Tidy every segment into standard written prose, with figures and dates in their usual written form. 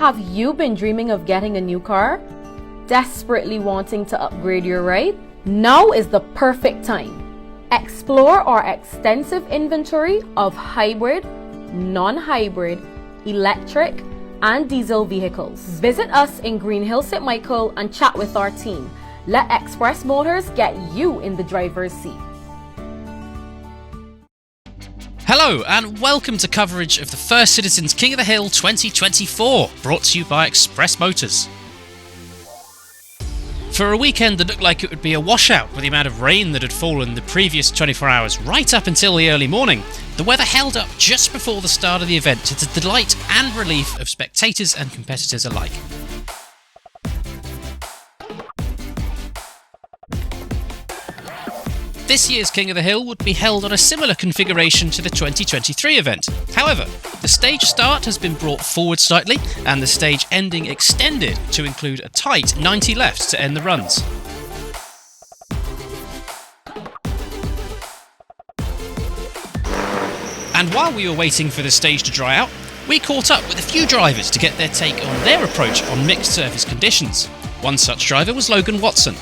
Have you been dreaming of getting a new car? Desperately wanting to upgrade your ride? Now is the perfect time. Explore our extensive inventory of hybrid, non-hybrid, electric, and diesel vehicles. Visit us in Green Hill St. Michael and chat with our team. Let Express Motors get you in the driver's seat. Hello and welcome to coverage of the First Citizens King of the Hill 2024, brought to you by Express Motors. For a weekend that looked like it would be a washout with the amount of rain that had fallen the previous 24 hours right up until the early morning, the weather held up just before the start of the event to the delight and relief of spectators and competitors alike. This year's King of the Hill would be held on a similar configuration to the 2023 event. However, the stage start has been brought forward slightly and the stage ending extended to include a tight 90 left to end the runs. And while we were waiting for the stage to dry out, we caught up with a few drivers to get their take on their approach on mixed surface conditions. One such driver was Logan Watson.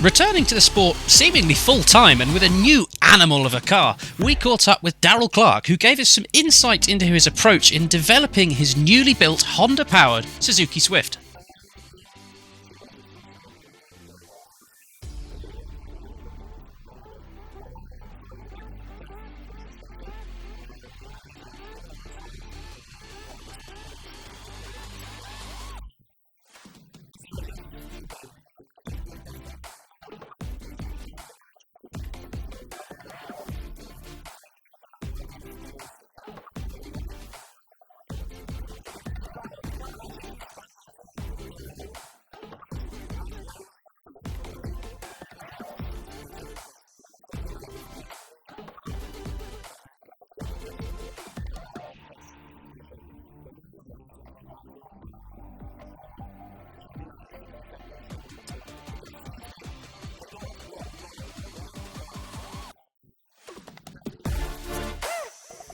Returning to the sport seemingly full-time and with a new animal of a car, we caught up with Darrell Clark, who gave us some insight into his approach in developing his newly built Honda-powered Suzuki Swift.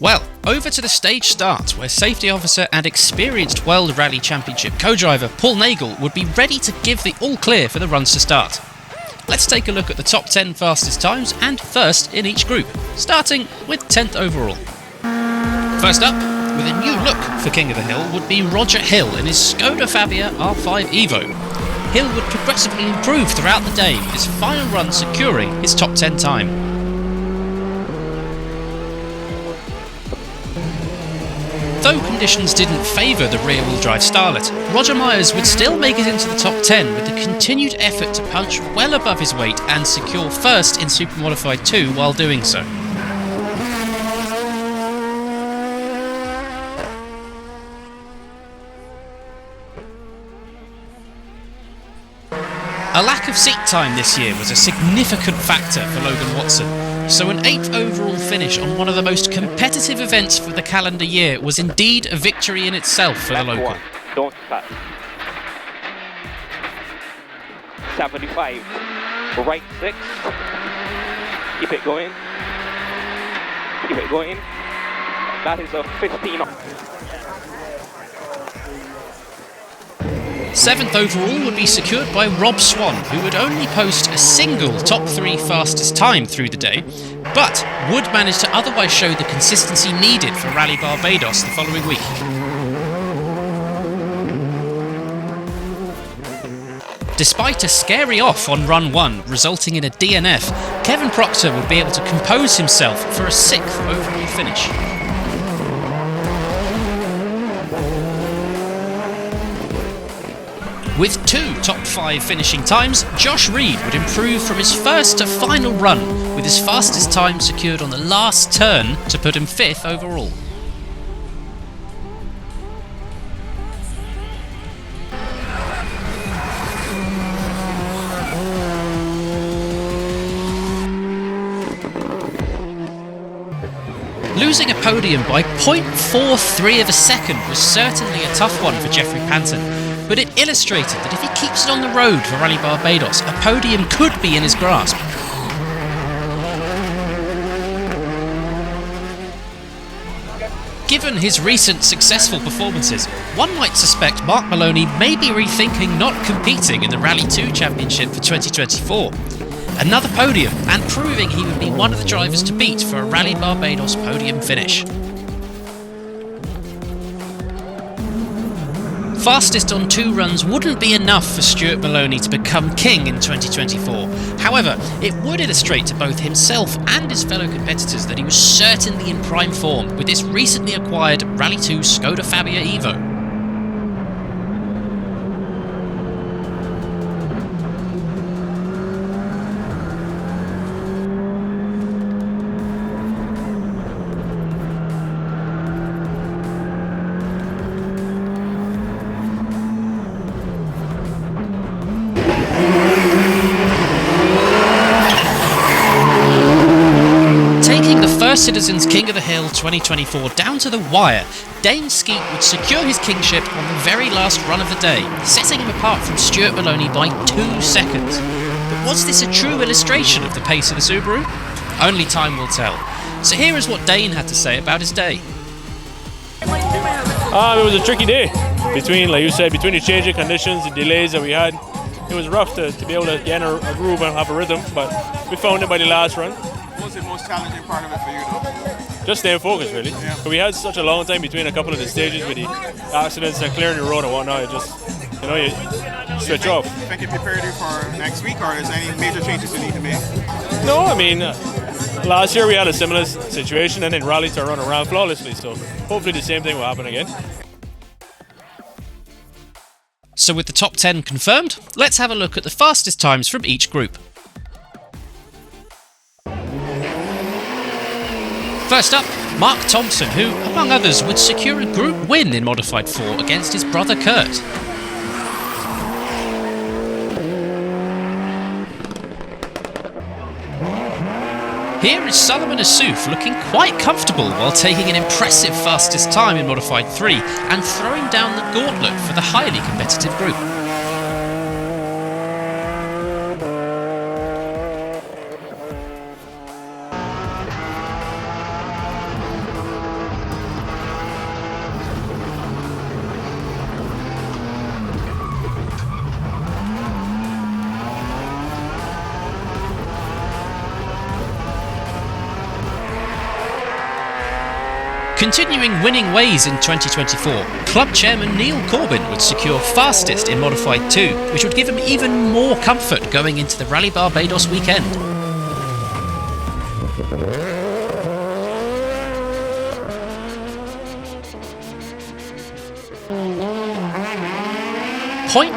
Well, over to the stage start, where safety officer and experienced World Rally Championship co-driver Paul Nagel would be ready to give the all-clear for the runs to start. Let's take a look at the top 10 fastest times and first in each group, starting with 10th overall. First up, with a new look for King of the Hill, would be Roger Hill in his Skoda Fabia R5 Evo. Hill would progressively improve throughout the day, with his final run securing his top 10 time. Though conditions didn't favour the rear-wheel drive starlet, Roger Myers would still make it into the top 10 with the continued effort to punch well above his weight and secure first in Supermodified 2 while doing so. A lack of seat time this year was a significant factor for Logan Watson, so an 8th overall finish on one of the most competitive events for the calendar year was indeed a victory in itself for the local. Don't pass. 75. Right 6. Keep it going. Keep it going. That is a 15 off. 7th overall would be secured by Rob Swan, who would only post a single top 3 fastest time through the day, but would manage to otherwise show the consistency needed for Rally Barbados the following week. Despite a scary off on run 1 resulting in a DNF, Kevin Proctor would be able to compose himself for a 6th overall finish. With 2 top 5 finishing times, Josh Reed would improve from his first to final run, with his fastest time secured on the last turn to put him 5th overall. Losing a podium by 0.43 of a second was certainly a tough one for Jeffrey Panton, but it illustrated that if he keeps it on the road for Rally Barbados, a podium could be in his grasp. Given his recent successful performances, one might suspect Mark Maloney may be rethinking not competing in the Rally 2 Championship for 2024. Another podium, and proving he would be one of the drivers to beat for a Rally Barbados podium finish. Fastest on 2 runs wouldn't be enough for Stuart Maloney to become king in 2024. However, it would illustrate to both himself and his fellow competitors that he was certainly in prime form with this recently acquired Rally 2 Skoda Fabia Evo. Citizens King of the Hill 2024 down to the wire, Dane Skeet would secure his kingship on the very last run of the day, setting him apart from Stuart Maloney by 2 seconds. But was this a true illustration of the pace of the Subaru? Only time will tell. So here is what Dane had to say about his day. It was a tricky day. Like you said, between the changing conditions, the delays that we had, it was rough to be able to get in a groove and have a rhythm, but we found it by the last run. What was the most challenging part of it for you, though? Just staying focused, really. Yeah. But we had such a long time between a couple of the stages with the accidents and clearing the road and whatnot. It just, you switch off. Think it prepared you for next week, or is there any major changes you need to make? No, I mean, last year we had a similar situation and then rallied to run around flawlessly. So hopefully the same thing will happen again. So with the top 10 confirmed, let's have a look at the fastest times from each group. First up, Mark Thompson, who, among others, would secure a group win in Modified 4 against his brother Kurt. Here is Solomon Assouf looking quite comfortable while taking an impressive fastest time in Modified 3 and throwing down the gauntlet for the highly competitive group. Continuing winning ways in 2024, club chairman Neil Corbin would secure fastest in Modified 2, which would give him even more comfort going into the Rally Barbados weekend.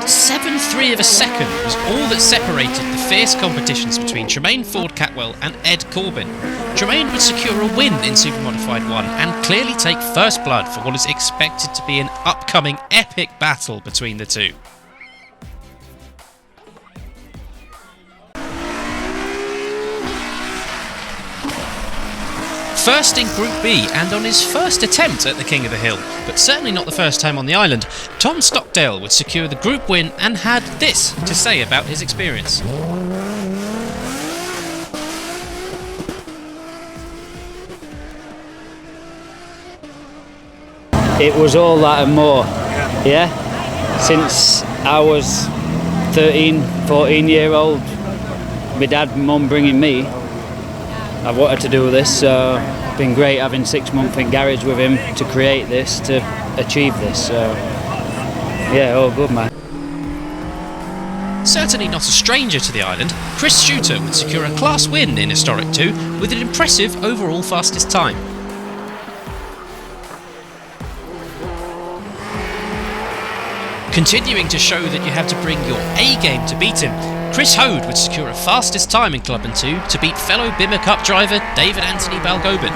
.73 of a second was all that separated the fierce competitions between Tremaine Ford-Catwell and Ed Corbin. Tremaine would secure a win in Super Modified 1 and clearly take first blood for what is expected to be an upcoming epic battle between the two. First in Group B and on his first attempt at the King of the Hill, but certainly not the first time on the island, Tom Stockdale would secure the group win and had this to say about his experience. It was all that and more, yeah? Since I was 13, 14 year old, my dad and mum bringing me, I've wanted to do this, so it's been great having 6 months in garage with him to create this, to achieve this, so yeah, all good, man. Certainly not a stranger to the island, Chris Shooter would secure a class win in Historic 2 with an impressive overall fastest time. Continuing to show that you have to bring your A game to beat him, Chris Hode would secure a fastest time in Club and 2 to beat fellow Bimmer Cup driver David Anthony Balgobin.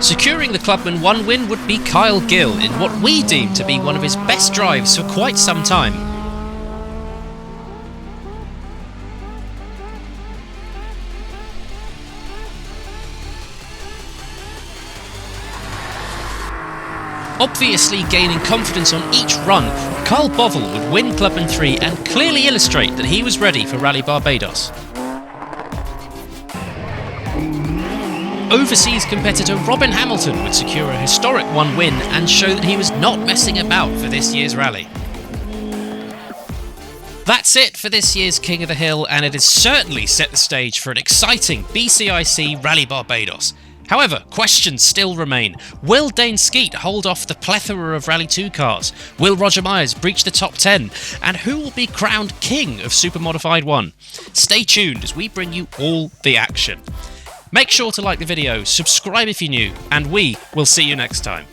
Securing the Clubman 1 win would be Kyle Gill in what we deem to be one of his best drives for quite some time. Obviously gaining confidence on each run, Kyle Bovill would win Clubman 3 and clearly illustrate that he was ready for Rally Barbados. Overseas competitor Robin Hamilton would secure a historic 1 win and show that he was not messing about for this year's rally. That's it for this year's King of the Hill, and it has certainly set the stage for an exciting BCIC Rally Barbados. However, questions still remain. Will Dane Skeet hold off the plethora of Rally 2 cars? Will Roger Myers breach the top 10? And who will be crowned king of Super Modified 1? Stay tuned as we bring you all the action. Make sure to like the video, subscribe if you're new, and we will see you next time.